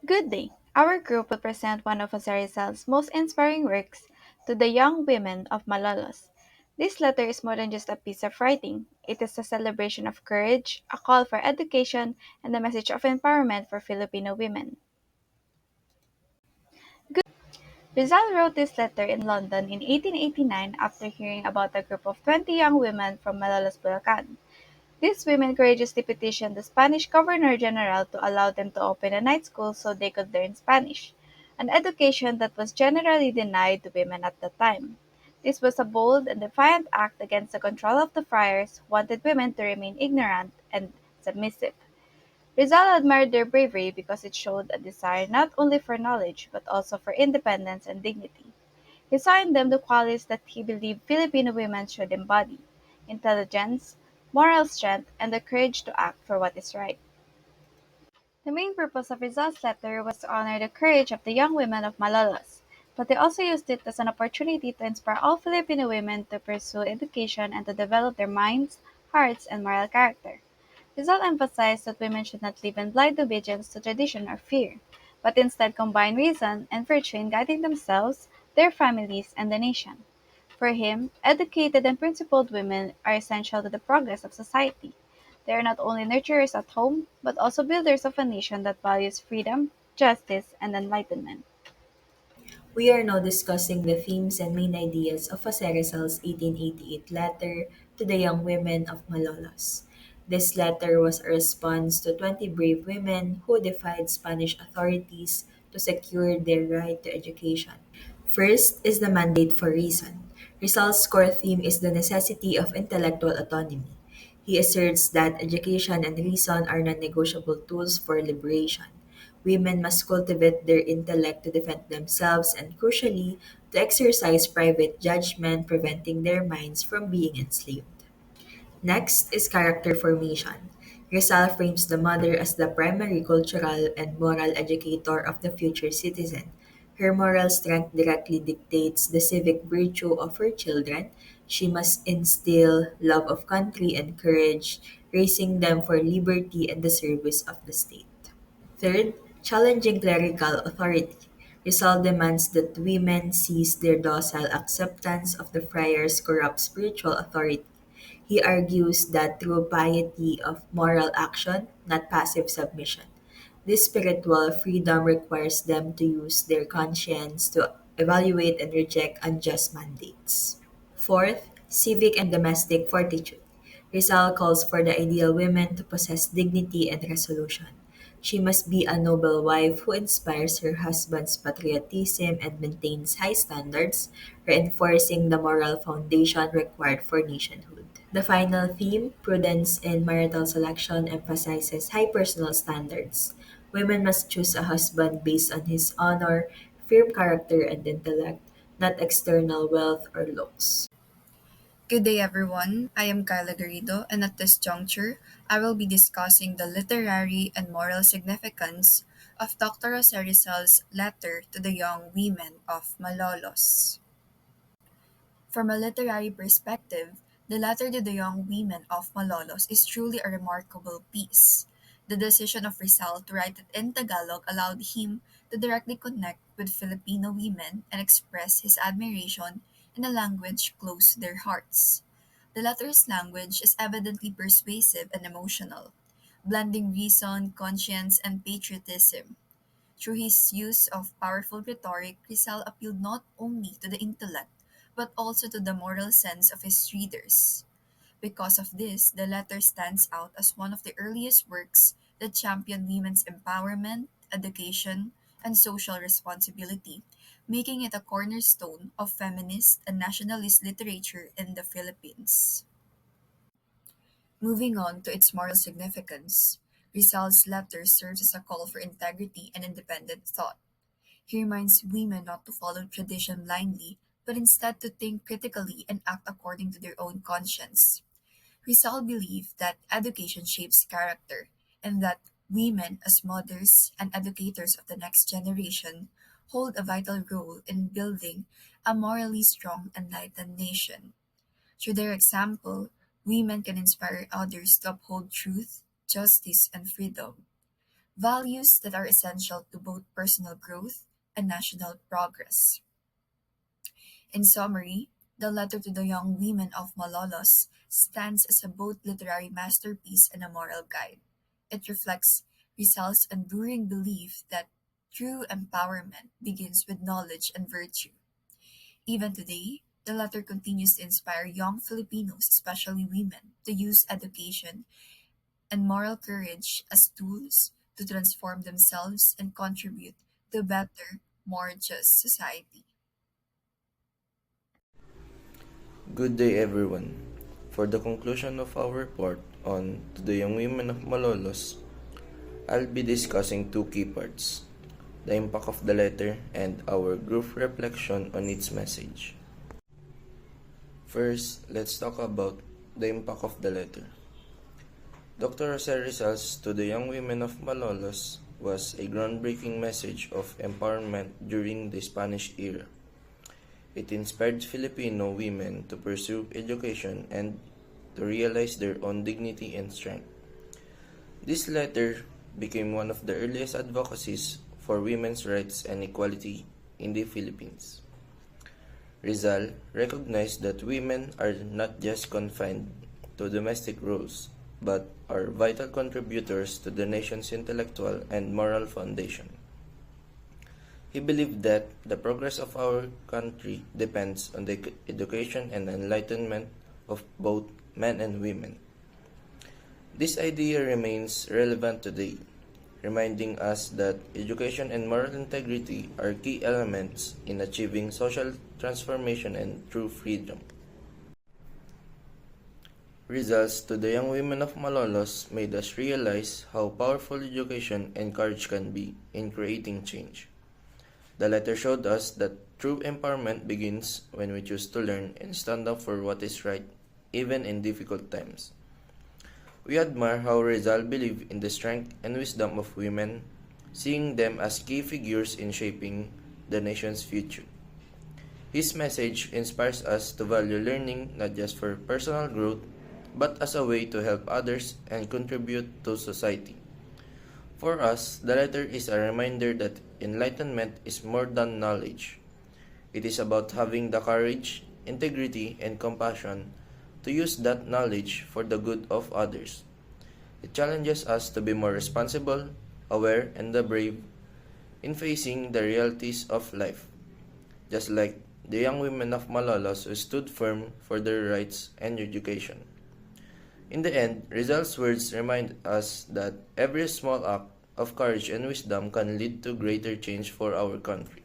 Good day. Our group will present one of Jose Rizal's most inspiring works to the young women of Malolos. This letter is more than just a piece of writing. It is a celebration of courage, a call for education, and a message of empowerment for Filipino women. Rizal wrote this letter in London in 1889 after hearing about a group of 20 young women from Malolos, Bulacan. These women courageously petitioned the Spanish Governor General to allow them to open a night school so they could learn Spanish, an education that was generally denied to women at the time. This was a bold and defiant act against the control of the friars who wanted women to remain ignorant and submissive. Rizal admired their bravery because it showed a desire not only for knowledge but also for independence and dignity. He saw in them the qualities that he believed Filipino women should embody: intelligence, moral strength, and the courage to act for what is right. The main purpose of Rizal's letter was to honor the courage of the young women of Malolos, but he also used it as an opportunity to inspire all Filipino women to pursue education and to develop their minds, hearts, and moral character. Rizal emphasized that women should not live in blind obedience to tradition or fear, but instead combine reason and virtue in guiding themselves, their families, and the nation. For him, educated and principled women are essential to the progress of society. They are not only nurturers at home, but also builders of a nation that values freedom, justice, and enlightenment. We are now discussing the themes and main ideas of Jose Rizal's 1888 letter to the young women of Malolos. This letter was a response to 20 brave women who defied Spanish authorities to secure their right to education. First is the mandate for reason. Rizal's core theme is the necessity of intellectual autonomy. He asserts that education and reason are non negotiable tools for liberation. Women must cultivate their intellect to defend themselves and, crucially, to exercise private judgment, preventing their minds from being enslaved. Next is character formation. Rizal frames the mother as the primary cultural and moral educator of the future citizen. Her moral strength directly dictates the civic virtue of her children. She must instill love of country and courage, raising them for liberty and the service of the state. Third, challenging clerical authority. Rizal demands that women cease their docile acceptance of the friars' corrupt spiritual authority. He argues that through piety of moral action, not passive submission. This spiritual freedom requires them to use their conscience to evaluate and reject unjust mandates. Fourth, civic and domestic fortitude. Rizal calls for the ideal woman to possess dignity and resolution. She must be a noble wife who inspires her husband's patriotism and maintains high standards, reinforcing the moral foundation required for nationhood. The final theme, prudence in marital selection, emphasizes high personal standards. Women must choose a husband based on his honor, firm character, and intellect, not external wealth or looks. Good day, everyone. I am Kyla Garrido, and at this juncture, I will be discussing the literary and moral significance of Dr. Jose Rizal's letter to the young women of Malolos. From a literary perspective, the letter to the young women of Malolos is truly a remarkable piece. The decision of Rizal to write it in Tagalog allowed him to directly connect with Filipino women and express his admiration in a language close to their hearts. The letter's language is evidently persuasive and emotional, blending reason, conscience, and patriotism. Through his use of powerful rhetoric, Rizal appealed not only to the intellect, but also to the moral sense of his readers. Because of this, the letter stands out as one of the earliest works that championed women's empowerment, education, and social responsibility, making it a cornerstone of feminist and nationalist literature in the Philippines. Moving on to its moral significance, Rizal's letter serves as a call for integrity and independent thought. He reminds women not to follow tradition blindly, but instead to think critically and act according to their own conscience. Rizal believed that education shapes character, and that women, as mothers and educators of the next generation, hold a vital role in building a morally strong, enlightened nation. Through their example, women can inspire others to uphold truth, justice, and freedom. values that are essential to both personal growth and national progress. In summary, the letter to the young women of Malolos stands as a both literary masterpiece and a moral guide. It reflects Rizal's enduring belief that true empowerment begins with knowledge and virtue. Even today, the letter continues to inspire young Filipinos, especially women, to use education and moral courage as tools to transform themselves and contribute to a better, more just society. Good day, everyone. For the conclusion of our report on To the Young Women of Malolos, I'll be discussing two key parts: the impact of the letter and our group reflection on its message. First, let's talk about the impact of the letter. Dr. Jose Rizal's To the Young Women of Malolos was a groundbreaking message of empowerment during the Spanish era. It inspired Filipino women to pursue education and to realize their own dignity and strength. This letter became one of the earliest advocacies for women's rights and equality in the Philippines. Rizal recognized that women are not just confined to domestic roles, but are vital contributors to the nation's intellectual and moral foundation. He believed that the progress of our country depends on the education and enlightenment of both men and women. This idea remains relevant today, reminding us that education and moral integrity are key elements in achieving social transformation and true freedom. Results to the young women of Malolos made us realize how powerful education and courage can be in creating change. The letter showed us that true empowerment begins when we choose to learn and stand up for what is right, even in difficult times. We admire how Rizal believed in the strength and wisdom of women, seeing them as key figures in shaping the nation's future. His message inspires us to value learning not just for personal growth, but as a way to help others and contribute to society. For us, the letter is a reminder that enlightenment is more than knowledge. It is about having the courage, integrity, and compassion to use that knowledge for the good of others. It challenges us to be more responsible, aware, and brave in facing the realities of life, just like the young women of Malolos who stood firm for their rights and education. In the end, Rizal's words remind us that every small act of courage and wisdom can lead to greater change for our country.